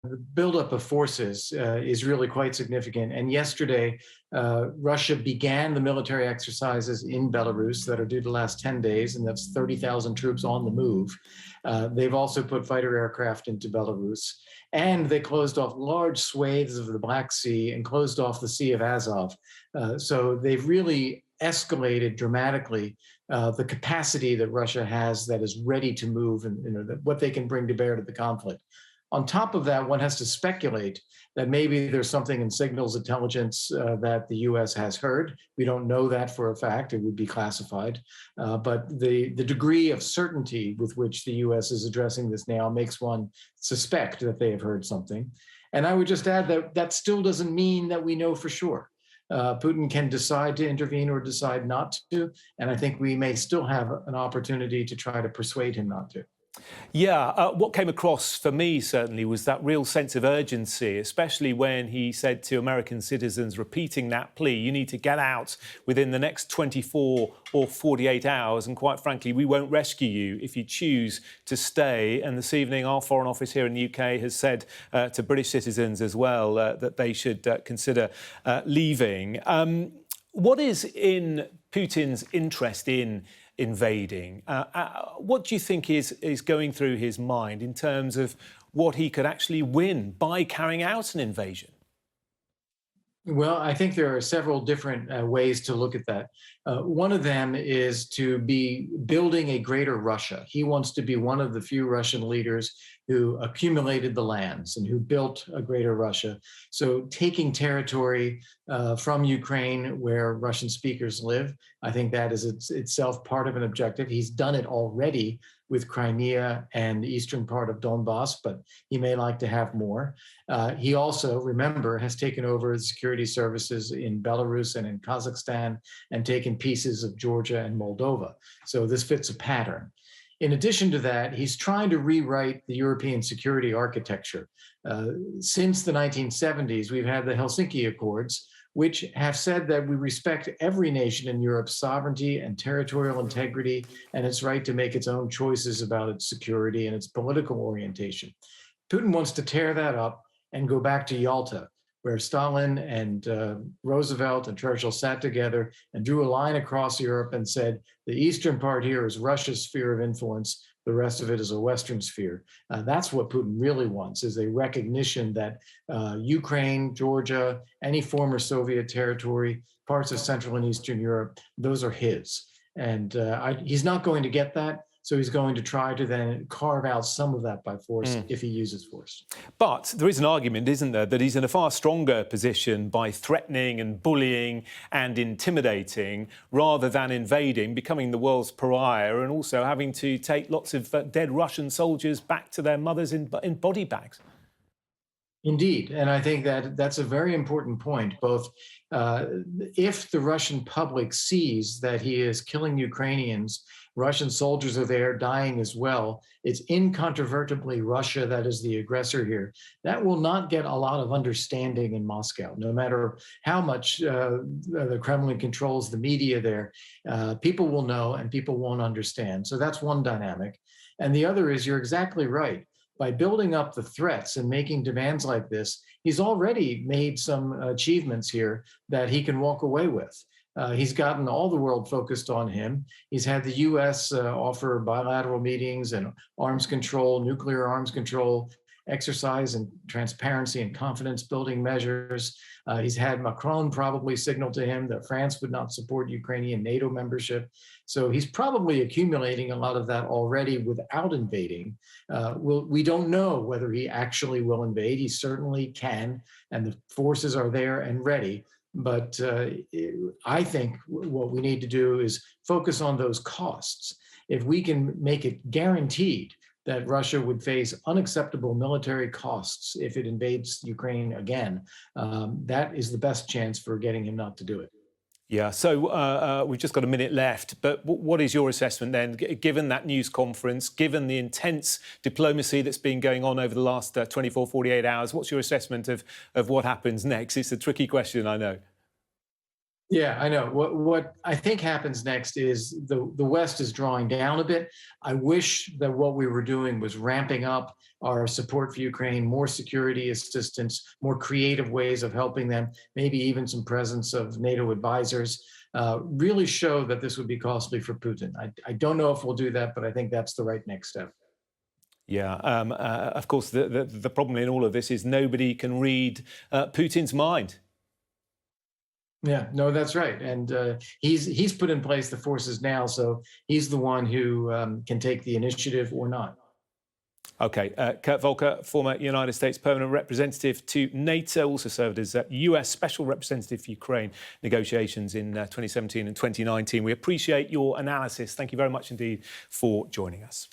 The buildup of forces is really quite significant. And yesterday, Russia began the military exercises in Belarus that are due to last 10 days, and that's 30,000 troops on the move. They've also put fighter aircraft into Belarus, and they closed off large swathes of the Black Sea and closed off the Sea of Azov. So they've really escalated dramatically the capacity that Russia has that is ready to move and what they can bring to bear to the conflict. On top of that, one has to speculate that maybe there's something in signals intelligence that the U.S. has heard. We don't know that for a fact. It would be classified. But the degree of certainty with which the U.S. is addressing this now makes one suspect that they have heard something. And I would just add that that still doesn't mean that we know for sure. Putin can decide to intervene or decide not to. And I think we may still have an opportunity to try to persuade him not to. Yeah, what came across for me certainly was that real sense of urgency, especially when he said to American citizens, repeating that plea, you need to get out within the next 24 or 48 hours. And quite frankly, we won't rescue you if you choose to stay. And this evening, our Foreign Office here in the UK has said to British citizens as well that they should consider leaving. What is in Putin's interest in invading? What do you think is going through his mind in terms of what he could actually win by carrying out an invasion? Well, I think there are several different ways to look at that. One of them is to be building a greater Russia. He wants to be one of the few Russian leaders who accumulated the lands and who built a greater Russia. So taking territory from Ukraine where Russian speakers live, I think that is itself part of an objective. He's done it already with Crimea and the eastern part of Donbass, but he may like to have more. He also, remember, has taken over the security services in Belarus and in Kazakhstan and taken pieces of Georgia and Moldova. So this fits a pattern. In addition to that, he's trying to rewrite the European security architecture. Since the 1970s, we've had the Helsinki Accords, which have said that we respect every nation in Europe's sovereignty and territorial integrity and its right to make its own choices about its security and its political orientation. Putin wants to tear that up and go back to Yalta, where Stalin and Roosevelt and Churchill sat together and drew a line across Europe and said, the eastern part here is Russia's sphere of influence. The rest of it is a Western sphere. That's what Putin really wants, is a recognition that Ukraine, Georgia, any former Soviet territory, parts of Central and Eastern Europe, those are his. And he's not going to get that. So he's going to try to then carve out some of that by force if he uses force. But there is an argument, isn't there, that he's in a far stronger position by threatening and bullying and intimidating rather than invading, becoming the world's pariah and also having to take lots of dead Russian soldiers back to their mothers in body bags. Indeed. And I think that that's a very important point, both if the Russian public sees that he is killing Ukrainians, Russian soldiers are there dying as well. It's incontrovertibly Russia that is the aggressor here. That will not get a lot of understanding in Moscow, no matter how much the Kremlin controls the media there. People will know and people won't understand. So that's one dynamic. And the other is, you're exactly right. By building up the threats and making demands like this, he's already made some achievements here that he can walk away with. He's gotten all the world focused on him. He's had the U.S. Offer bilateral meetings and arms control, nuclear arms control, exercise and transparency and confidence building measures. He's had Macron probably signal to him that France would not support Ukrainian NATO membership. So he's probably accumulating a lot of that already without invading. We don't know whether he actually will invade. He certainly can, and the forces are there and ready. But I think what we need to do is focus on those costs. If we can make it guaranteed that Russia would face unacceptable military costs if it invades Ukraine again, that is the best chance for getting him not to do it. Yeah, so we've just got a minute left, but what is your assessment then, given that news conference, given the intense diplomacy that's been going on over the last 24, 48 hours, what's your assessment of what happens next? It's a tricky question, I know. Yeah, I know. What I think happens next is the West is drawing down a bit. I wish that what we were doing was ramping up our support for Ukraine, more security assistance, more creative ways of helping them, maybe even some presence of NATO advisors. Really show that this would be costly for Putin. I don't know if we'll do that, but I think that's the right next step. Yeah, of course, the problem in all of this is nobody can read Putin's mind. Yeah, no, that's right, and he's put in place the forces now, so he's the one who can take the initiative or not. Okay, Kurt Volker, former United States permanent representative to NATO, also served as US Special Representative for Ukraine negotiations in 2017 and 2019. We appreciate your analysis. Thank you very much indeed for joining us.